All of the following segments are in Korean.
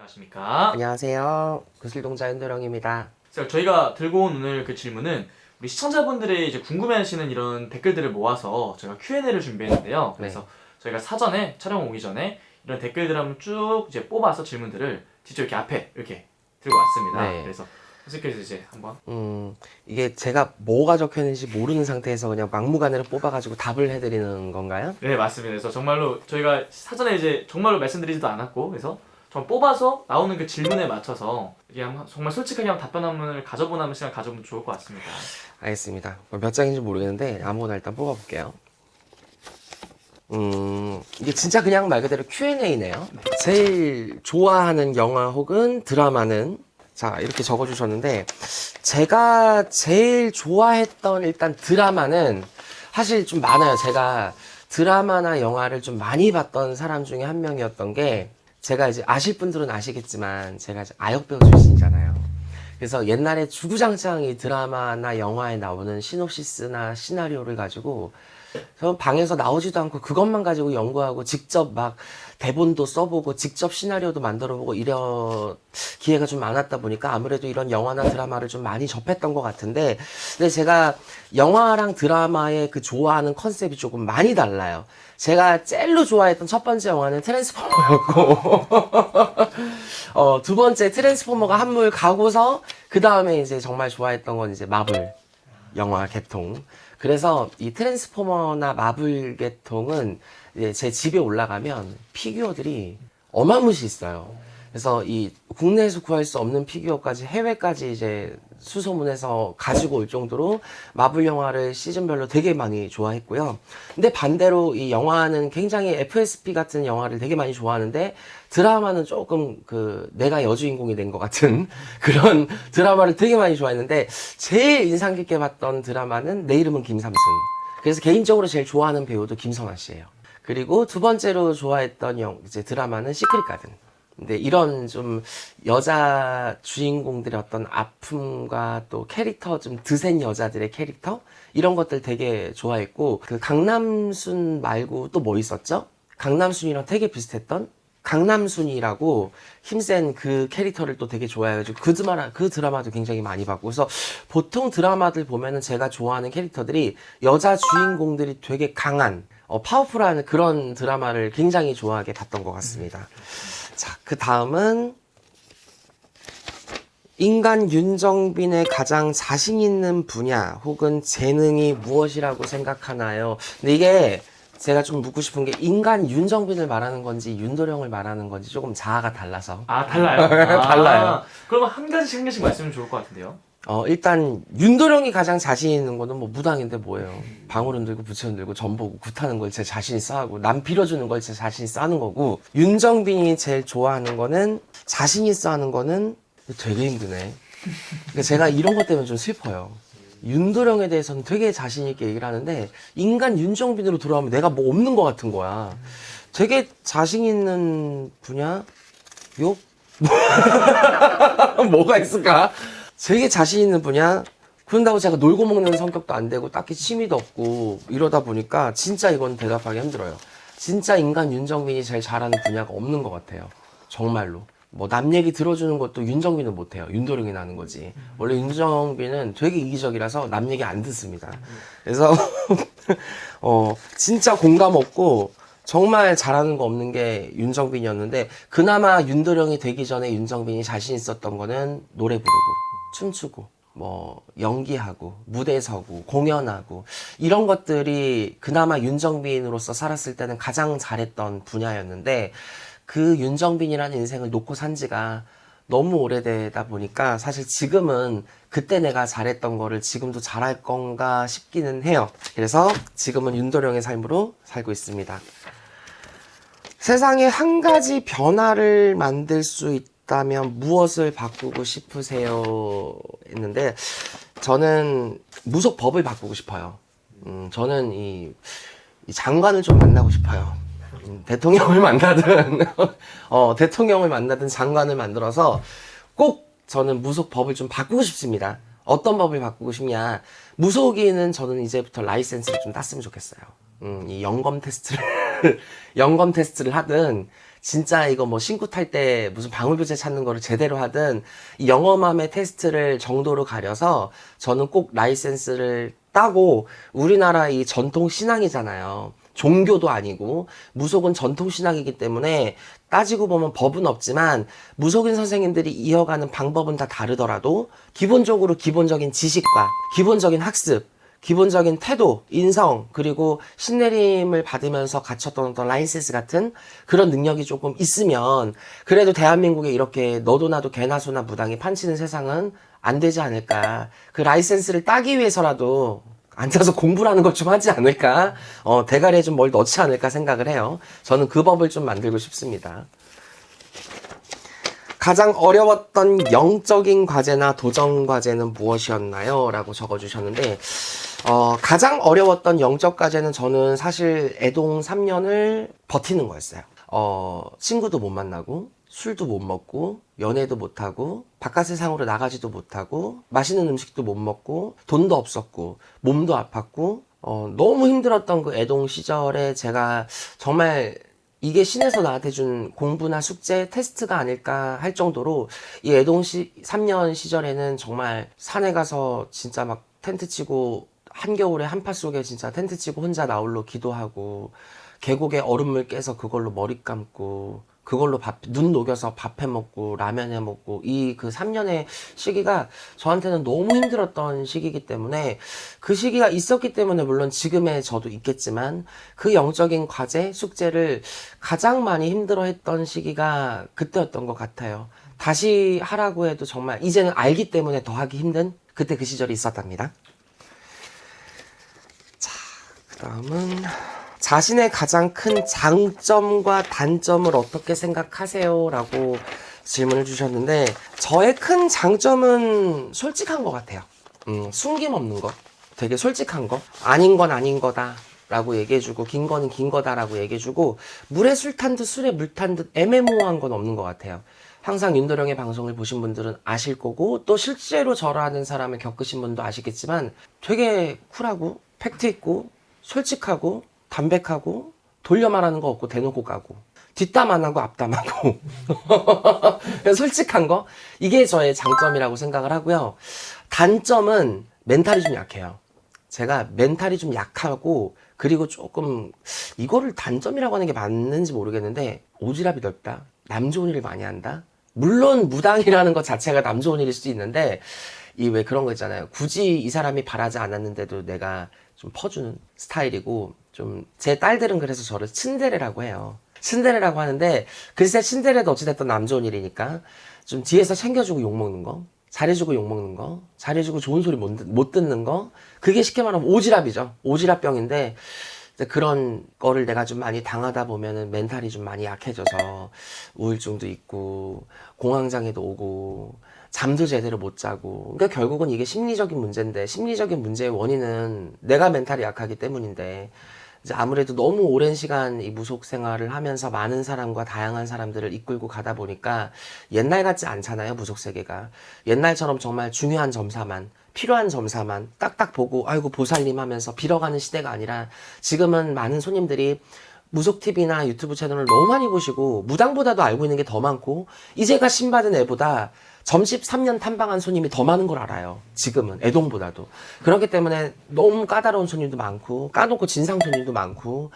안녕하십니까. 안녕하세요. 구슬동자 윤도령입니다. 그래서 저희가 들고 온 오늘 그 질문은 우리 시청자분들이 이제 궁금해하시는 이런 댓글들을 모아서 저희가 Q&A를 준비했는데요. 그래서 저희가 사전에 촬영 오기 전에 이런 댓글들을 한번 쭉 이제 뽑아서 질문들을 직접 이렇게 앞에 이렇게 들고 왔습니다. 네. 그래서 선생님께서 이제 한번 이게 제가 뭐가 적혀 있는지 모르는 상태에서 그냥 막무가내로 뽑아가지고 답을 해드리는 건가요? 네, 맞습니다. 그래서 정말로 저희가 사전에 이제 정말로 말씀드리지도 않았고 그래서 좀 뽑아서 나오는 그 질문에 맞춰서 이게 정말 솔직하게 한번 답변 한번 가져보는 시간 가져보면 좋을 것 같습니다. 알겠습니다. 몇 장인지 모르겠는데 아무거나 일단 뽑아볼게요. 이게 진짜 그냥 말 그대로 Q&A네요. 제일 좋아하는 영화 혹은 드라마는, 자, 이렇게 적어주셨는데, 제가 제일 좋아했던 일단 드라마는 사실 좀 많아요. 제가 드라마나 영화를 좀 많이 봤던 사람 중에 한 명이었던 게, 제가 이제 아실 분들은 아시겠지만, 제가 이제 아역배우 출신이잖아요. 그래서 옛날에 주구장창 이 드라마나 영화에 나오는 시놉시스나 시나리오를 가지고 저는 방에서 나오지도 않고 그것만 가지고 연구하고 직접 막 대본도 써보고 직접 시나리오도 만들어보고 이런 기회가 좀 많았다 보니까 아무래도 이런 영화나 드라마를 좀 많이 접했던 것 같은데, 근데 제가 영화랑 드라마의 그 좋아하는 컨셉이 조금 많이 달라요. 제가 젤로 좋아했던 첫 번째 영화는 트랜스포머였고 두 번째 트랜스포머가 한물 가고서 그 다음에 이제 정말 좋아했던 건 이제 마블 영화 개통. 그래서 이 트랜스포머나 마블 개통은 이제 제 집에 올라가면 피규어들이 어마무시 있어요. 그래서 이 국내에서 구할 수 없는 피규어까지 해외까지 이제 수소문해서 가지고 올 정도로 마블 영화를 시즌별로 되게 많이 좋아했고요. 근데 반대로 이 영화는 굉장히 FSP 같은 영화를 되게 많이 좋아하는데, 드라마는 조금 그 내가 여주인공이 된 것 같은 그런 드라마를 되게 많이 좋아했는데, 제일 인상 깊게 봤던 드라마는 내 이름은 김삼순. 그래서 개인적으로 제일 좋아하는 배우도 김선아 씨예요. 그리고 두 번째로 좋아했던 이제 드라마는 시크릿 가든. 근데 이런 좀 여자 주인공들의 어떤 아픔과 또 캐릭터, 좀 드센 여자들의 캐릭터, 이런 것들 되게 좋아했고, 그 강남순 말고 또 뭐 있었죠? 강남순이랑 되게 비슷했던 강남순이라고 힘센 그 캐릭터를 또 되게 좋아해가지고 그 드라마도 굉장히 많이 봤고, 그래서 보통 드라마들 보면은 제가 좋아하는 캐릭터들이 여자 주인공들이 되게 강한 파워풀한 그런 드라마를 굉장히 좋아하게 봤던 것 같습니다. 자, 그 다음은 인간 윤정빈의 가장 자신 있는 분야 혹은 재능이 무엇이라고 생각하나요? 근데 이게 제가 좀 묻고 싶은 게, 인간 윤정빈을 말하는 건지 윤도령을 말하는 건지 조금 자아가 달라서. 아, 달라요? 달라요. 그러면 한 가지씩 말씀하면 좋을 것 같은데요. 일단 윤도령이 가장 자신 있는 거는 뭐 무당인데 뭐예요. 방울 흔들고 부채 흔들고 전보고 굿하는 걸 제 자신 있어 하고, 남 빌어주는 걸 제 자신 있어 하는 거고, 윤정빈이 제일 좋아하는 거는, 자신 있어 하는 거는 되게 힘드네. 그러니까 제가 이런 것 때문에 좀 슬퍼요. 윤도령에 대해서는 되게 자신 있게 얘기를 하는데, 인간 윤정빈으로 돌아오면 내가 뭐 없는 것 같은 거야. 되게 자신 있는 분야? 욕? 뭐가 있을까? 되게 자신 있는 분야? 그런다고 제가 놀고 먹는 성격도 안 되고 딱히 취미도 없고 이러다 보니까 진짜 이건 대답하기 힘들어요. 진짜 인간 윤정빈이 제일 잘하는 분야가 없는 것 같아요. 정말로. 뭐 남 얘기 들어주는 것도 윤정빈은 못해요. 윤도령이 나는 거지. 원래 윤정빈은 되게 이기적이라서 남 얘기 안 듣습니다. 그래서 진짜 공감 없고 정말 잘하는 거 없는 게 윤정빈이었는데, 그나마 윤도령이 되기 전에 윤정빈이 자신 있었던 거는 노래 부르고 춤추고 뭐 연기하고 무대 서고 공연하고, 이런 것들이 그나마 윤정빈으로서 살았을 때는 가장 잘했던 분야였는데, 그 윤정빈이라는 인생을 놓고 산 지가 너무 오래되다 보니까 사실 지금은 그때 내가 잘했던 거를 지금도 잘할 건가 싶기는 해요. 그래서 지금은 윤도령의 삶으로 살고 있습니다. 세상에 한 가지 변화를 만들 수 있다면 무엇을 바꾸고 싶으세요? 했는데, 저는 무속법을 바꾸고 싶어요. 저는 이 장관을 좀 만나고 싶어요. 대통령을 만나든 대통령을 만나든 장관을 만들어서 꼭 저는 무속법을 좀 바꾸고 싶습니다. 어떤 법을 바꾸고 싶냐? 무속인은 저는 이제부터 라이센스를 좀 땄으면 좋겠어요. 이 영검 테스트를 연검 테스트를 하든 진짜 이거 뭐 신고 탈 때 무슨 방울교재 찾는 거를 제대로 하든 이 영어맘의 테스트를 정도로 가려서 저는 꼭 라이센스를 따고 우리나라 이 전통 신앙이잖아요. 종교도 아니고 무속은 전통 신앙이기 때문에 따지고 보면 법은 없지만 무속인 선생님들이 이어가는 방법은 다 다르더라도 기본적으로 기본적인 지식과 기본적인 학습, 기본적인 태도, 인성, 그리고 신내림을 받으면서 갖췄던 어떤 라이센스 같은 그런 능력이 조금 있으면 그래도 대한민국에 이렇게 너도 나도 개나 소나 무당이 판치는 세상은 안 되지 않을까. 그 라이센스를 따기 위해서라도 앉아서 공부라는 걸 좀 하지 않을까? 대가리에 좀 뭘 넣지 않을까 생각을 해요. 저는 그 법을 좀 만들고 싶습니다. 가장 어려웠던 영적인 과제나 도전 과제는 무엇이었나요? 라고 적어주셨는데, 가장 어려웠던 영적 과제는 저는 사실 애동 3년을 버티는 거였어요. 친구도 못 만나고, 술도 못 먹고, 연애도 못하고, 바깥 세상으로 나가지도 못하고, 맛있는 음식도 못 먹고, 돈도 없었고, 몸도 아팠고, 너무 힘들었던 그 애동 시절에 제가 정말 이게 신에서 나한테 준 공부나 숙제, 테스트가 아닐까 할 정도로 이 애동 3년 시절에는 정말 산에 가서 진짜 막 텐트 치고 한겨울에 한파 속에 진짜 텐트 치고 혼자 나홀로 기도하고 계곡에 얼음물 깨서 그걸로 머리 감고 그걸로 눈 녹여서 밥 해 먹고 라면 해 먹고 이 그 3년의 시기가 저한테는 너무 힘들었던 시기이기 때문에 그 시기가 있었기 때문에 물론 지금의 저도 있겠지만 그 영적인 과제, 숙제를 가장 많이 힘들어했던 시기가 그때였던 것 같아요. 다시 하라고 해도 정말 이제는 알기 때문에 더 하기 힘든 그때 그 시절이 있었답니다. 자, 그 다음은 자신의 가장 큰 장점과 단점을 어떻게 생각하세요? 라고 질문을 주셨는데 저의 큰 장점은 솔직한 것 같아요. 숨김없는 거, 되게 솔직한 거, 아닌 건 아닌 거다 라고 얘기해주고 긴 거는 긴 거다 라고 얘기해주고 물에 술 탄 듯 술에 물 탄 듯 애매모호한 건 없는 것 같아요. 항상 윤도령의 방송을 보신 분들은 아실 거고 또 실제로 저를 아는 사람을 겪으신 분도 아시겠지만 되게 쿨하고 팩트 있고 솔직하고 담백하고 돌려 말하는 거 없고 대놓고 가고 뒷담 안 하고 앞담 하고 솔직한 거 이게 저의 장점이라고 생각을 하고요. 단점은 멘탈이 좀 약해요. 제가 멘탈이 좀 약하고 그리고 조금 이거를 단점이라고 하는 게 맞는지 모르겠는데 오지랖이 넓다. 남 좋은 일을 많이 한다. 물론 무당이라는 것 자체가 남 좋은 일일 수도 있는데 이 왜 그런 거 있잖아요. 굳이 이 사람이 바라지 않았는데도 내가 좀 퍼주는 스타일이고 좀 제 딸들은 그래서 저를 츤데레라고 해요. 츤데레라고 하는데 글쎄 츤데레도 어찌됐든 남 좋은 일이니까 좀 뒤에서 챙겨주고 욕먹는 거 잘해주고 욕먹는 거 잘해주고 좋은 소리 못 듣는 거 그게 쉽게 말하면 오지랖이죠. 오지랖병인데 그런 거를 내가 좀 많이 당하다 보면은 멘탈이 좀 많이 약해져서 우울증도 있고 공황장애도 오고 잠도 제대로 못 자고 그러니까 결국은 이게 심리적인 문제인데 심리적인 문제의 원인은 내가 멘탈이 약하기 때문인데 이제 아무래도 너무 오랜 시간 이 무속 생활을 하면서 많은 사람과 다양한 사람들을 이끌고 가다 보니까 옛날 같지 않잖아요. 무속 세계가 옛날처럼 정말 중요한 점사만 필요한 점사만 딱딱 보고 아이고 보살님 하면서 빌어가는 시대가 아니라 지금은 많은 손님들이 무속TV나 유튜브 채널을 너무 많이 보시고 무당보다도 알고 있는 게 더 많고 이제가 신받은 애보다 점집 3년 탐방한 손님이 더 많은 걸 알아요. 지금은 애동보다도. 그렇기 때문에 너무 까다로운 손님도 많고 까놓고 진상 손님도 많고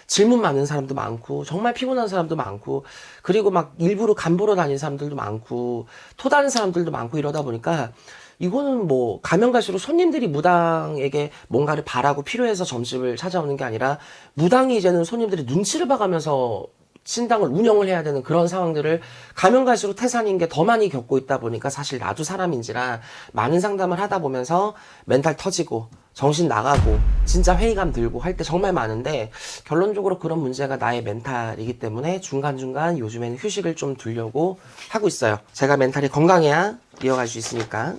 질문 많은 사람도 많고 정말 피곤한 사람도 많고 그리고 막 일부러 간보러 다니는 사람들도 많고 토다는 사람들도 많고 이러다 보니까 이거는 뭐 가면 갈수록 손님들이 무당에게 뭔가를 바라고 필요해서 점집을 찾아오는 게 아니라 무당이 이제는 손님들이 눈치를 봐가면서 신당을 운영을 해야 되는 그런 상황들을 가면 갈수록 태산인 게 더 많이 겪고 있다 보니까 사실 나도 사람인지라 많은 상담을 하다 보면서 멘탈 터지고 정신 나가고 진짜 회의감 들고 할 때 정말 많은데 결론적으로 그런 문제가 나의 멘탈이기 때문에 중간중간 요즘에는 휴식을 좀 두려고 하고 있어요. 제가 멘탈이 건강해야 이어갈 수 있으니까.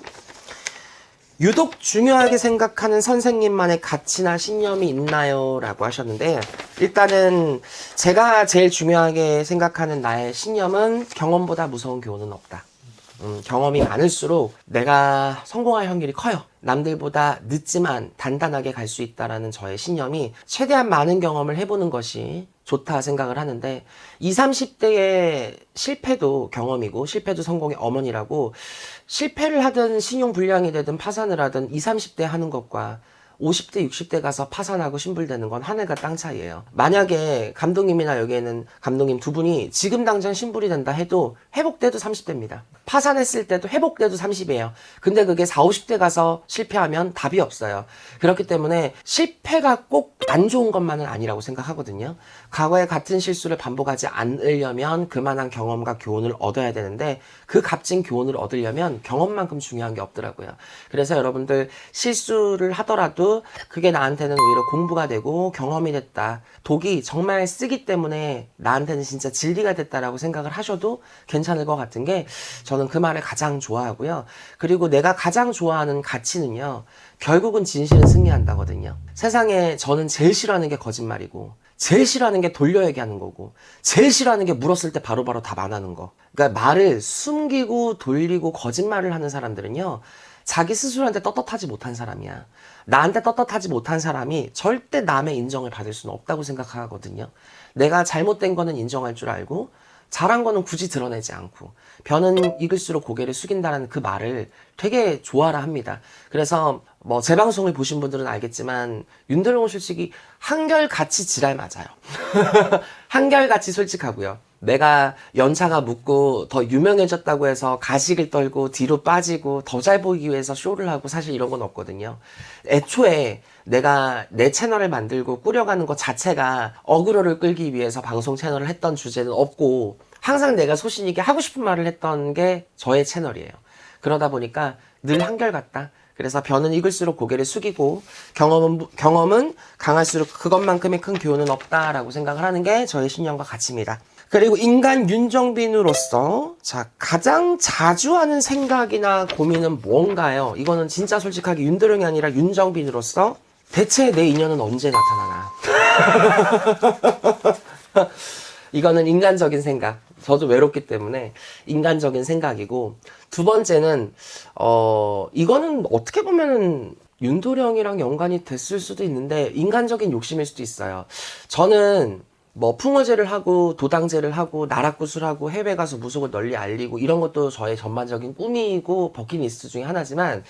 유독 중요하게 생각하는 선생님만의 가치나 신념이 있나요? 라고 하셨는데 일단은 제가 제일 중요하게 생각하는 나의 신념은 경험보다 무서운 교훈은 없다. 경험이 많을수록 내가 성공할 확률이 커요. 남들보다 늦지만 단단하게 갈 수 있다라는 저의 신념이 최대한 많은 경험을 해보는 것이 좋다 생각을 하는데 20, 30대의 실패도 경험이고 실패도 성공의 어머니라고 실패를 하든 신용불량이 되든 파산을 하든 20, 30대 하는 것과 50대, 60대 가서 파산하고 신불되는 건 하늘과 땅 차이예요. 만약에 감독님이나 여기에는 감독님 두 분이 지금 당장 신불이 된다 해도 회복돼도 30대입니다. 파산했을 때도 회복돼도 30이에요. 근데 그게 40, 50대 가서 실패하면 답이 없어요. 그렇기 때문에 실패가 꼭 안 좋은 것만은 아니라고 생각하거든요. 과거에 같은 실수를 반복하지 않으려면 그만한 경험과 교훈을 얻어야 되는데 그 값진 교훈을 얻으려면 경험만큼 중요한 게 없더라고요. 그래서 여러분들 실수를 하더라도 그게 나한테는 오히려 공부가 되고 경험이 됐다. 독이 정말 쓰기 때문에 나한테는 진짜 진리가 됐다라고 생각을 하셔도 괜찮을 것 같은 게 저는 그 말을 가장 좋아하고요. 그리고 내가 가장 좋아하는 가치는요. 결국은 진실은 승리한다거든요. 세상에 저는 제일 싫어하는 게 거짓말이고 제일 싫어하는 게 돌려 얘기하는 거고 제일 싫어하는 게 물었을 때 바로바로 답 안 하는 거. 그러니까 말을 숨기고 돌리고 거짓말을 하는 사람들은요. 자기 스스로한테 떳떳하지 못한 사람이야. 나한테 떳떳하지 못한 사람이 절대 남의 인정을 받을 수는 없다고 생각하거든요. 내가 잘못된 거는 인정할 줄 알고 잘한 거는 굳이 드러내지 않고 벼는 익을수록 고개를 숙인다는 그 말을 되게 좋아라 합니다. 그래서 뭐 제 방송을 보신 분들은 알겠지만 윤도령은 솔직히 한결같이 지랄 맞아요. 한결같이 솔직하고요. 내가 연차가 묻고 더 유명해졌다고 해서 가식을 떨고 뒤로 빠지고 더 잘 보이기 위해서 쇼를 하고 사실 이런 건 없거든요. 애초에 내가 내 채널을 만들고 꾸려가는 것 자체가 어그로를 끌기 위해서 방송 채널을 했던 주제는 없고 항상 내가 소신 있게 하고 싶은 말을 했던 게 저의 채널이에요. 그러다 보니까 늘 한결같다. 그래서 벼는 익을수록 고개를 숙이고 경험은 강할수록 그것만큼의 큰 교훈은 없다라고 생각을 하는 게 저의 신념과 가치입니다. 그리고 인간 윤정빈으로서 자 가장 자주 하는 생각이나 고민은 뭔가요? 이거는 진짜 솔직하게 윤도령이 아니라 윤정빈으로서 대체 내 인연은 언제 나타나나? 이거는 인간적인 생각. 저도 외롭기 때문에 인간적인 생각이고 두 번째는 이거는 어떻게 보면은 윤도령이랑 연관이 됐을 수도 있는데 인간적인 욕심일 수도 있어요. 저는 뭐 풍어제를 하고 도당제를 하고 나락구슬하고 해외 가서 무속을 널리 알리고 이런 것도 저의 전반적인 꿈이고 버킷리스트 중에 하나지만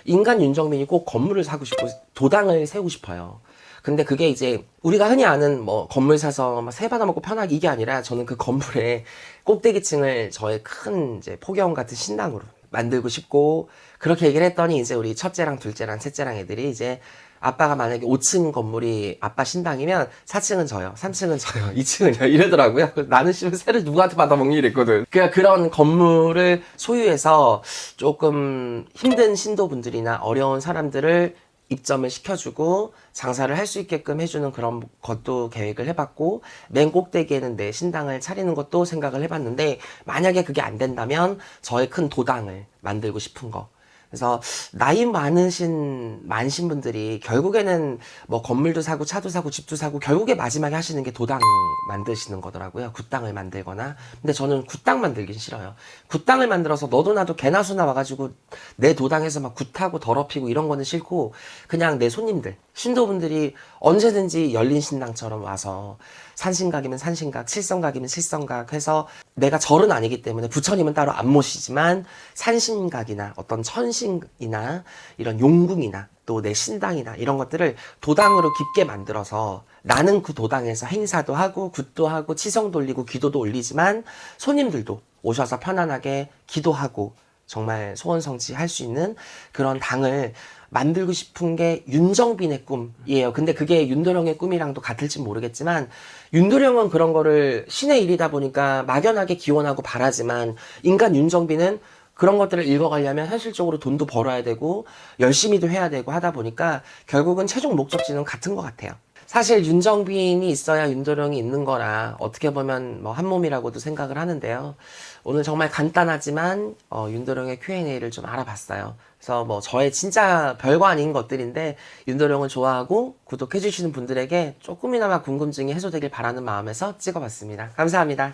인간 윤정빈이 꼭 건물을 사고 싶고 도당을 세우고 싶어요. 근데 그게 이제 우리가 흔히 아는 뭐 건물 사서 막 새 받아먹고 편하게 이게 아니라 저는 그 건물의 꼭대기층을 저의 큰 이제 포경 같은 신당으로 만들고 싶고 그렇게 얘기를 했더니 이제 우리 첫째랑 둘째랑 셋째랑 애들이 이제 아빠가 만약에 5층 건물이 아빠 신당이면 4층은 저요, 3층은 저요, 2층은요 이러더라고요. 나는 씨발 새를 누구한테 받아먹니 이랬거든. 그러니까 그런 건물을 소유해서 조금 힘든 신도분들이나 어려운 사람들을 입점을 시켜주고 장사를 할 수 있게끔 해주는 그런 것도 계획을 해봤고 맨 꼭대기에는 내 신당을 차리는 것도 생각을 해봤는데 만약에 그게 안 된다면 저의 큰 도당을 만들고 싶은 거. 그래서 나이 많으신 분들이 결국에는 뭐 건물도 사고 차도 사고 집도 사고 결국에 마지막에 하시는 게 도당 만드시는 거더라고요. 굿당을 만들거나. 근데 저는 굿당 만들긴 싫어요. 굿당을 만들어서 너도 나도 개나 소나 와가지고 내 도당에서 막 굿하고 더럽히고 이런 거는 싫고 그냥 내 손님들 신도분들이 언제든지 열린 신당처럼 와서 산신각이면 산신각, 칠성각이면 칠성각 해서 내가 절은 아니기 때문에 부처님은 따로 안 모시지만 산신각이나 어떤 천신이나 이런 용궁이나 또 내 신당이나 이런 것들을 도당으로 깊게 만들어서 나는 그 도당에서 행사도 하고 굿도 하고 치성 돌리고 기도도 올리지만 손님들도 오셔서 편안하게 기도하고 정말 소원 성취할 수 있는 그런 당을 만들고 싶은 게 윤정빈의 꿈이에요. 근데 그게 윤도령의 꿈이랑도 같을지 모르겠지만 윤도령은 그런 거를 신의 일이다 보니까 막연하게 기원하고 바라지만 인간 윤정빈은 그런 것들을 읽어가려면 현실적으로 돈도 벌어야 되고 열심히도 해야 되고 하다 보니까 결국은 최종 목적지는 같은 것 같아요. 사실 윤정빈이 있어야 윤도령이 있는 거라 어떻게 보면 뭐 한 몸이라고도 생각을 하는데요. 오늘 정말 간단하지만 윤도령의 Q&A를 좀 알아봤어요. 그래서 뭐 저의 진짜 별거 아닌 것들인데 윤도령을 좋아하고 구독해주시는 분들에게 조금이나마 궁금증이 해소되길 바라는 마음에서 찍어봤습니다. 감사합니다.